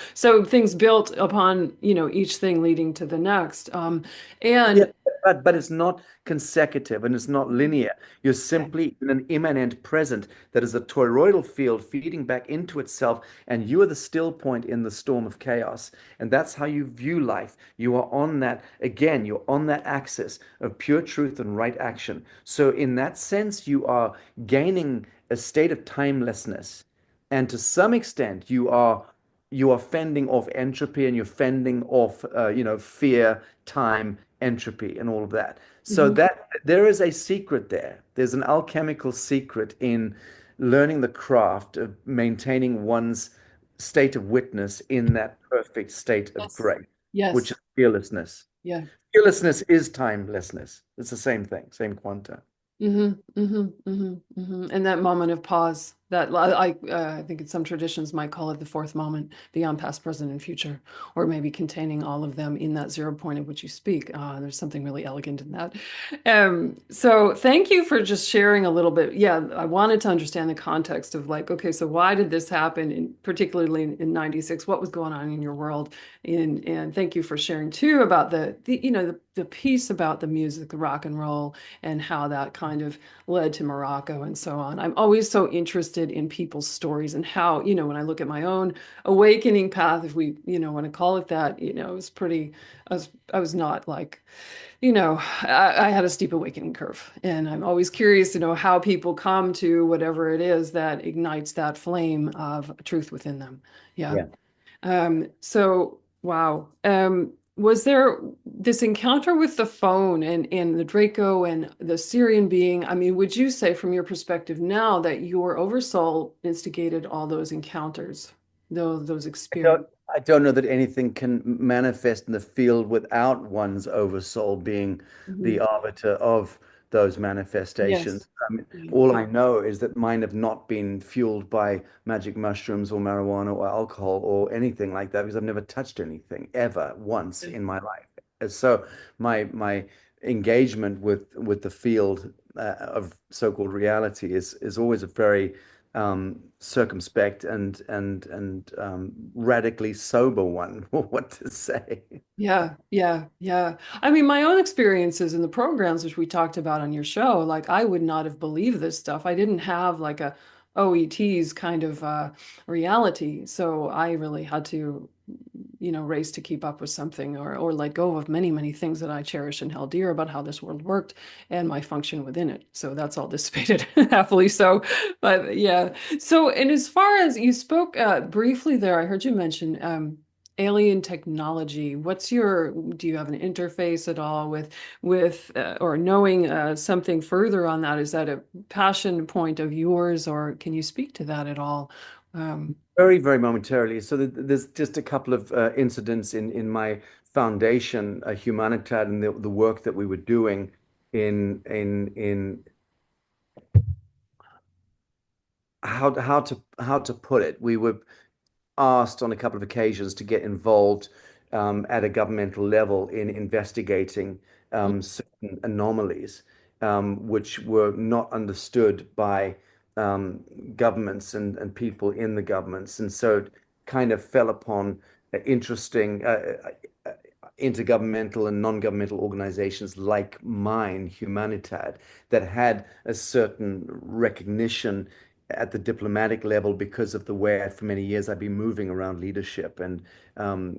things built upon, each thing leading to the next. Yeah, And but it's not consecutive and it's not linear. You're okay. simply in an immanent present that is a toroidal field feeding back into itself, and you are the still point in the storm of chaos. And that's how you view life. You are on that, again, you're on that axis of pure truth and right action. So, in that sense, you are gaining a state of timelessness. And to some extent, you are fending off entropy and you're fending off, fear, time, entropy, and all of that. So Mhm. that there is a secret there. There's an alchemical secret in learning the craft of maintaining one's state of witness in that perfect state of Yes. grace, which Yes. is fearlessness. Yeah. Fearlessness is timelessness. It's the same thing, same quanta. And that moment of pause, that I think in some traditions might call it the fourth moment, beyond past, present, and future, or maybe containing all of them in that zero point of which you speak. There's something really elegant in that. So thank you for just sharing a little bit. Yeah, I wanted to understand the context of like, okay, so why did this happen, particularly in '96? What was going on in your world? And thank you for sharing too about the piece about the music, the rock and roll, and how that kind of led to Morocco and so on. I'm always so interested in people's stories and how, when I look at my own awakening path, if we, want to call it that, it was pretty, I was not like, I had a steep awakening curve. And I'm always curious to know how people come to whatever it is that ignites that flame of truth within them. Yeah. Yeah. So wow. Was there this encounter with the phone and the Draco and the Syrian being? I mean, would you say from your perspective now that your oversoul instigated all those encounters, those I don't, experiences? I don't know that anything can manifest in the field without one's oversoul being the Mhm. arbiter of those Yes. manifestations. Yeah. All I know is that mine have not been fueled by magic mushrooms or marijuana or alcohol or anything like that because I've never touched anything ever once Yeah. in my life. And so my engagement with the field of so-called reality is always a very circumspect and radically sober one. What to say? Yeah, yeah, yeah. I mean, my own experiences in the programs, which we talked about on your show, like I would not have believed this stuff. I didn't have like a OET's kind of reality. So I really had to, race to keep up with something or let go of many, many things that I cherish and held dear about how this world worked and my function within it. So that's all dissipated happily so. But yeah. So, and as far as you spoke briefly there, I heard you mention alien technology. Do you have an interface at all with or knowing something further on that? Is that a passion point of yours, or can you speak to that at all? Um, Very, very momentarily. So there's just a couple of incidents in my foundation, Humanitat, and the work that we were doing in how to put it. We were asked on a couple of occasions to get involved at a governmental level in investigating certain anomalies, which were not understood by governments and people in the governments. And so it kind of fell upon interesting intergovernmental and non-governmental organizations like mine, Humanitat, that had a certain recognition at the diplomatic level because of the way for many years I've been moving around leadership and um,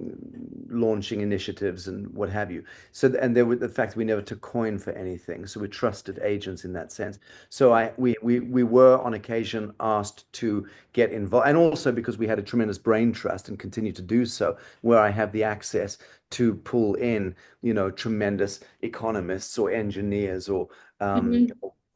launching initiatives and what have you. So, and there was the fact that we never took coin for anything, so we trusted agents in that sense. So we were on occasion asked to get involved, and also because we had a tremendous brain trust and continue to do so, where I have the access to pull in, tremendous economists or engineers or mhm.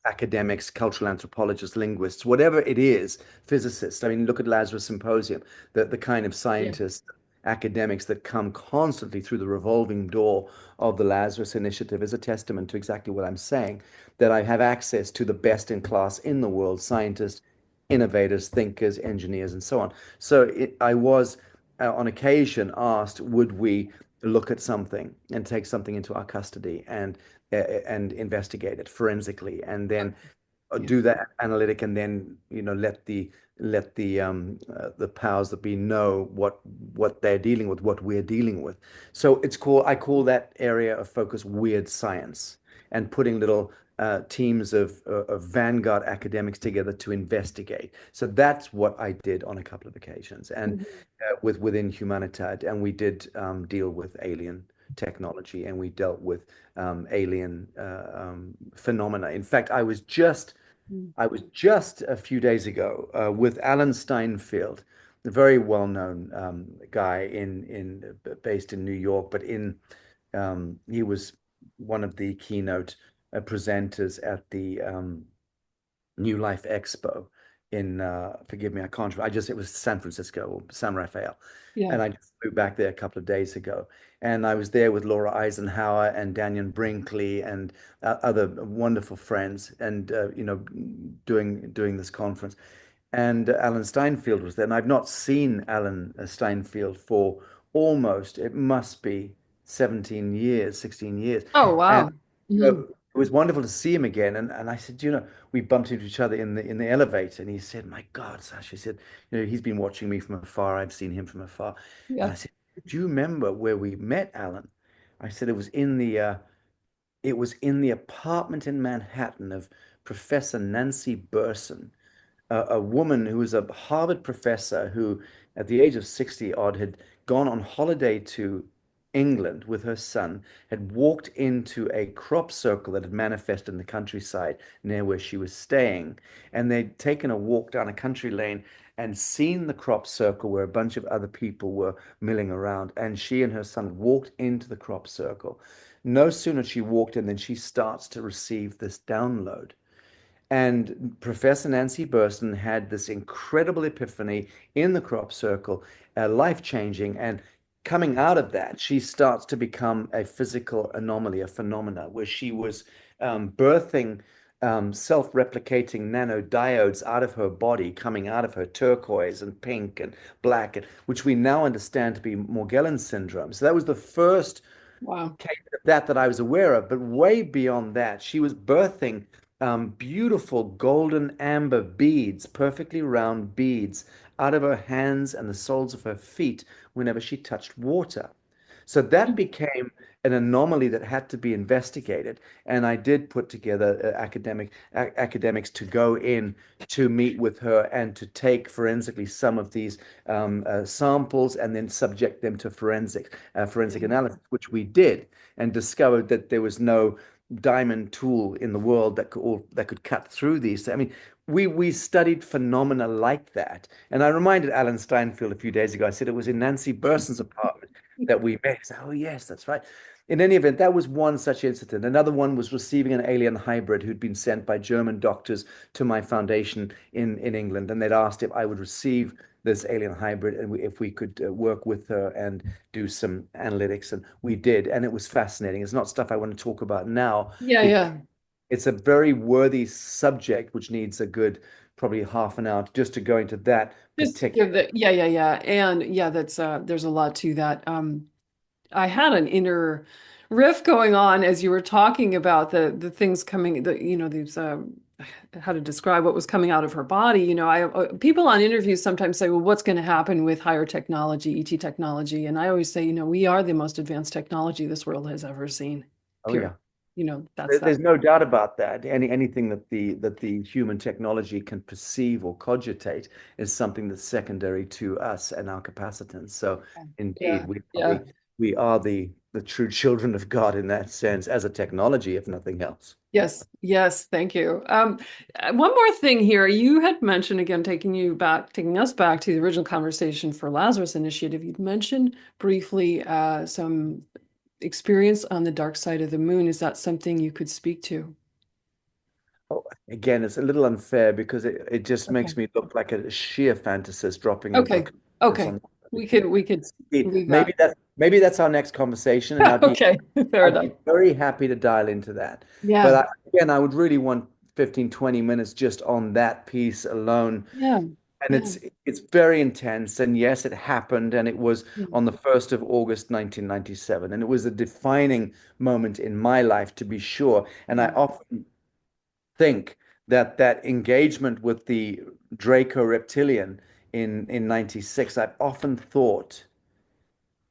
academics, cultural anthropologists, linguists, whatever it is, physicists. I mean, look at Lazarus Symposium, the kind of Yeah. scientists, academics that come constantly through the revolving door of the Lazarus Initiative is a testament to exactly what I'm saying, that I have access to the best in class in the world, scientists, innovators, thinkers, engineers, and so on. So I was on occasion asked, would we look at something and take something into our custody and investigate it forensically and then Yeah. do that analytic and then let the let the powers that be know what they're dealing with, what we're dealing with. So I call that area of focus weird science, and putting little teams of vanguard academics together to investigate. So that's what I did on a couple of occasions, and Mhm. within Humanitad, and we did deal with alien technology, and we dealt with alien phenomena. In fact, I was just a few days ago with Alan Steinfeld, a very well-known guy based in New York, but in he was one of the keynote presenters at the New Life Expo in forgive me, I can't. It was San Francisco or San Rafael, Yeah. and I just flew back there a couple of days ago, and I was there with Laura Eisenhower and Daniel Brinkley and other wonderful friends, and doing this conference. And Alan Steinfeld was there, and I've not seen Alan Steinfeld for almost, it must be 17 years, 16 years. Oh, And wow. Mhm. it was wonderful to see him again. And I said, we bumped into each other in the elevator, and he said, "My God, Sasha," he said, he's been watching me from afar. I've seen him from afar. And Yeah. I said, "Do you remember where we met, Alan?" I said, it was in the apartment in Manhattan of Professor Nancy Burson, a woman who was a Harvard professor who, at the age of 60 odd, had gone on holiday to England with her son, had walked into a crop circle that had manifested in the countryside near where she was staying. And they'd taken a walk down a country lane and seen the crop circle where a bunch of other people were milling around. And she and her son walked into the crop circle. No sooner she walked in than she starts to receive this download. And Professor Nancy Burson had this incredible epiphany in the crop circle, life-changing. And coming out of that, she starts to become a physical anomaly, a phenomena, where she was birthing self-replicating nanodiodes out of her body, coming out of her turquoise and pink and black, which we now understand to be Morgellons syndrome. So that was the first Wow. case of that I was aware of. But way beyond that, she was birthing beautiful golden amber beads, perfectly round beads, out of her hands and the soles of her feet whenever she touched water. So that became an anomaly that had to be investigated. And I did put together academics to go in to meet with her and to take forensically some of these samples and then subject them to forensic Yeah. analysis, which we did, and discovered that there was no diamond tool in the world that could cut through these. I mean, we studied phenomena like that. And I reminded Alan Steinfeld a few days ago, I said it was in Nancy Burson's apartment that we met. He said, "Oh, yes, that's right." In any event, that was one such incident. Another one was receiving an alien hybrid who'd been sent by German doctors to my foundation in England. And they'd asked if I would receive this alien hybrid and if we could work with her and do some analytics. And we did. And it was fascinating. It's not stuff I want to talk about now Yeah, because yeah. it's a very worthy subject, which needs a good, probably half an hour just to go into that Just particular. give the yeah, yeah, yeah. And yeah, that's there's a lot to that. I had an inner riff going on as you were talking about the things coming, these how to describe what was coming out of her body. People on interviews sometimes say, well, what's going to happen with higher technology, ET technology? And I always say, we are the most advanced technology this world has ever seen. Oh, Period. yeah. That's that. There's no doubt about that. Anything that the human technology can perceive or cogitate is something that's secondary to us and our capacitance. So indeed, Yeah, yeah. we are the true children of God in that sense, as a technology, if nothing else. Yes, yes, thank you. One more thing here. You had mentioned again, taking us back to the original conversation for Lazarus Initiative. You'd mentioned briefly some experience on the dark side of the moon. Is that something you could speak to? Oh, again, it's a little unfair because it just Okay. makes me look like a sheer fantasist dropping a Okay. book Okay. on. We could leave that. Maybe that's our next conversation, and Okay. Fair I'd enough. be very happy to dial into that. But Yeah. again, I would really want 15, 20 minutes just on that piece alone. Yeah. And Yeah. it's very intense. And yes, it happened. And it was Yeah. on the 1st of August, 1997. And it was a defining moment in my life, to be sure. And I Yeah. often think that engagement with the Draco reptilian in 96, I've often thought,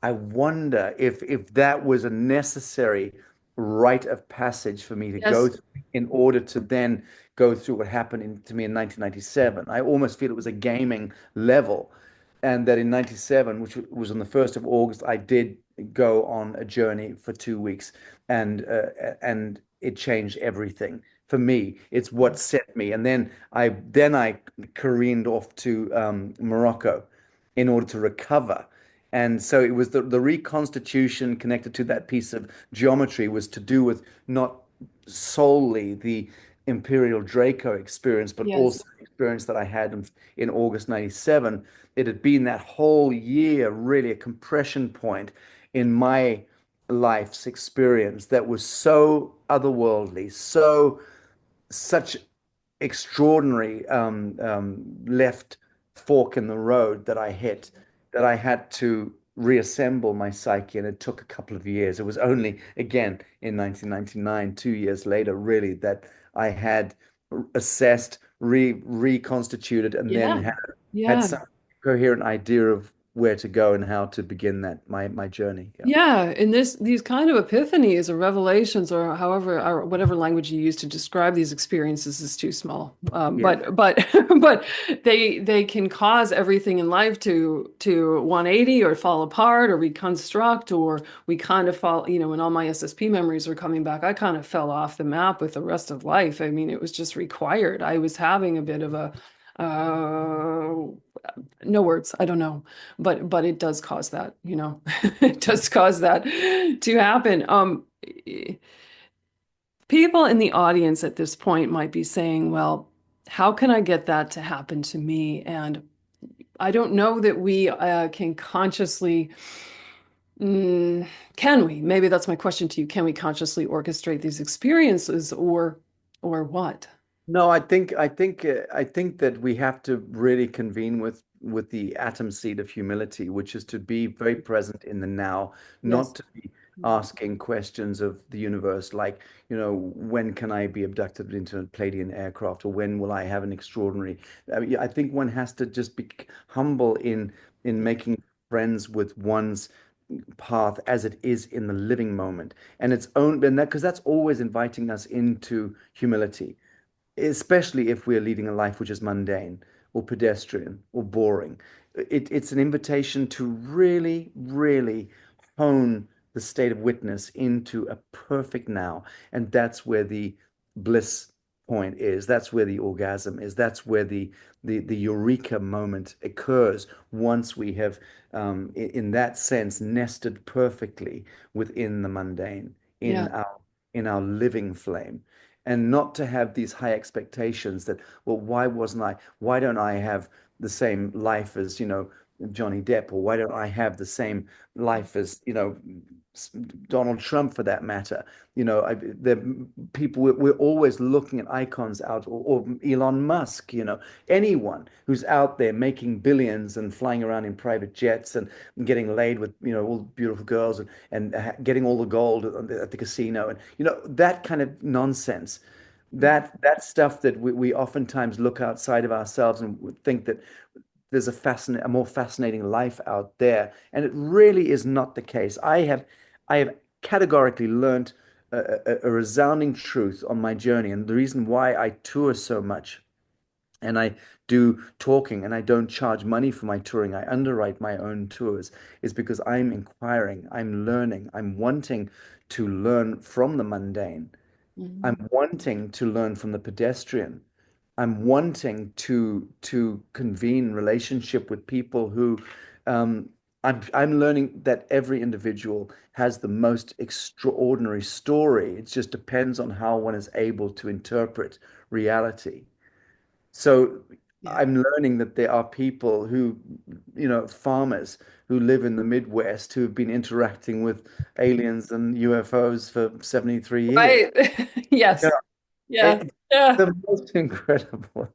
I wonder if that was a necessary rite of passage for me to go Yes. through in order to then go through what happened to me in 1997. I almost feel it was a gaming level, and that in 97, which was on the 1st of August, I did go on a journey for 2 weeks, and it changed everything for me. It's what set me, and then I careened off to Morocco in order to recover. And so it was the reconstitution connected to that piece of geometry was to do with not solely the Imperial Draco experience, but Yes. also the experience that I had in August 97. It had been that whole year really a compression point in my life's experience that was so otherworldly, such extraordinary left fork in the road that I hit, that I had to reassemble my psyche, and it took a couple of years. It was only again in 1999, 2 years later, really, that I had assessed, reconstituted, and then Yeah. had Yeah. some coherent idea of where to go and how to begin that my journey. Yeah. Yeah, and these kind of epiphanies or revelations or however or whatever language you use to describe these experiences is too small. Yeah. But but they can cause everything in life to 180 or fall apart or reconstruct, or we kind of fall, when all my SSP memories are coming back, I kind of fell off the map with the rest of life. I mean, it was just required. I was having a bit of a uh no words, I don't know, but it does cause that, it does cause that to happen. People in the audience at this point might be saying, well, how can I get that to happen to me? And I don't know that we can consciously, can we? Maybe that's my question to you. Can we consciously orchestrate these experiences, or what? No, I think that we have to really convene with the atom seed of humility, which is to be very present in the now, not Yes. to be asking questions of the universe like, when can I be abducted into a Palladian aircraft, or when will I have an extraordinary. I mean, I think one has to just be humble in making friends with one's path as it is in the living moment, and its own, and that because that's always inviting us into humility, especially if we're leading a life which is mundane or pedestrian or boring. It's an invitation to really, really hone the state of witness into a perfect now. And that's where the bliss point is. That's where the orgasm is. That's where the eureka moment occurs once we have, in that sense, nested perfectly within the mundane, Yeah. in our living flame, and not to have these high expectations that, well, why don't I have the same life as, Johnny Depp, or why don't I have the same life as, Donald Trump, for that matter. The people, we're always looking at icons out, or Elon Musk, anyone who's out there making billions and flying around in private jets and getting laid with, all beautiful girls, and getting all the gold at the casino, and that kind of nonsense. That stuff that we oftentimes look outside of ourselves and think that there's a more fascinating life out there, and it really is not the case. I have categorically learned a resounding truth on my journey, and the reason why I tour so much and I do talking and I don't charge money for my touring, I underwrite my own tours, is because I'm inquiring, I'm learning, I'm wanting to learn from the mundane. I'm Mhm. wanting to learn from the pedestrian. I'm wanting to convene relationship with people who, I'm learning that every individual has the most extraordinary story. It just depends on how one is able to interpret reality. So Yeah. I'm learning that there are people who, farmers who live in the Midwest who have been interacting with aliens and UFOs for 73 years. Right. Yes. Yeah. It's Yeah. the most incredible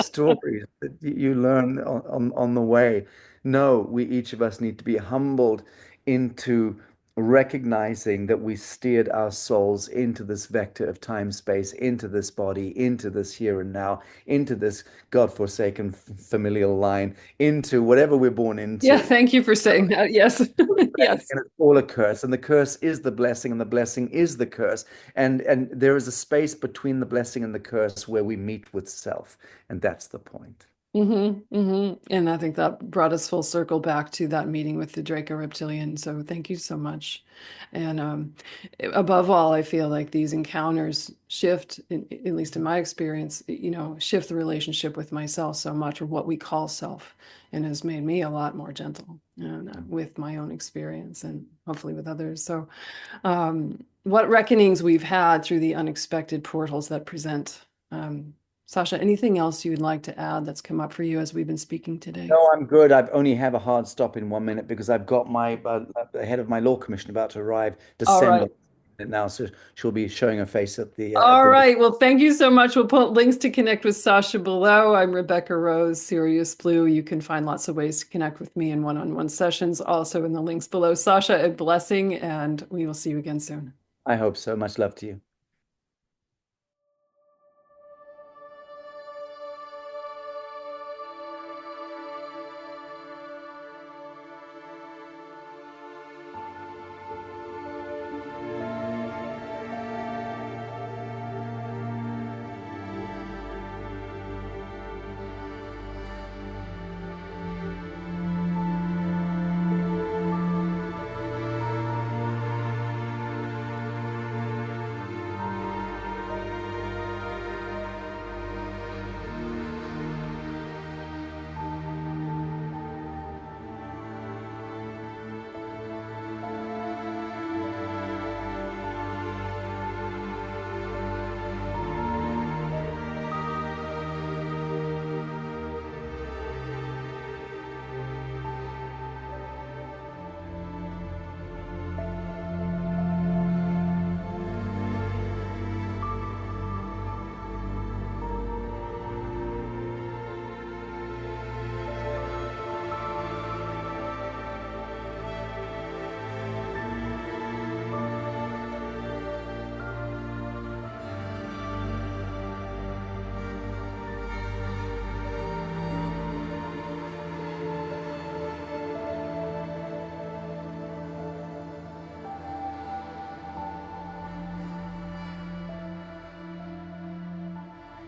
stories that you learn on the way. No, we each of us need to be humbled into recognizing that we steered our souls into this vector of time space, into this body, into this here and now, into this godforsaken familial line, into whatever we're born Yeah, into. thank you for saying that. Yes. Yes. And it's all a curse, and the curse is the blessing, and the blessing is the curse, and there is a space between the blessing and the curse where we meet with self, and that's the point. And I think that brought us full circle back to that meeting with the Draco reptilian. So thank you so much. And above all, I feel like these encounters shift, at least in my experience, shift the relationship with myself so much, or what we call self, and has made me a lot more gentle with my own experience and hopefully with others. So what reckonings we've had through the unexpected portals that present. Sacha, anything else you'd like to add that's come up for you as we've been speaking today? No, I'm good. I only have a hard stop in 1 minute because I've got my the head of my law commission about to arrive, All descend right. on it now, so she'll be showing her face at All the. right. Well, thank you so much. We'll put links to connect with Sacha below. I'm Rebecca Rose, Sirius Blue. You can find lots of ways to connect with me in one-on-one sessions, also in the links below. Sacha, a blessing, and we will see you again soon. I hope so. Much love to you.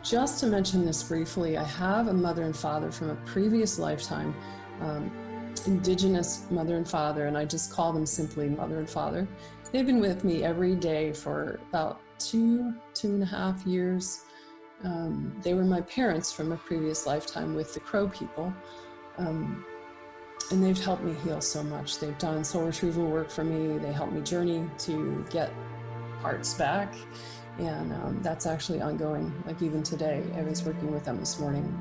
Just to mention this briefly, I have a mother and father from a previous lifetime, Indigenous mother and father, and I just call them simply mother and father. They've been with me every day for about 2.5 years. They were my parents from a previous lifetime with the Crow people, and they've helped me heal so much. They've done soul retrieval work for me. They helped me journey to get parts back. And that's actually ongoing. Like even today, I was working with them this morning.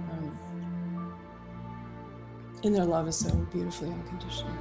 And their love is so beautifully unconditional.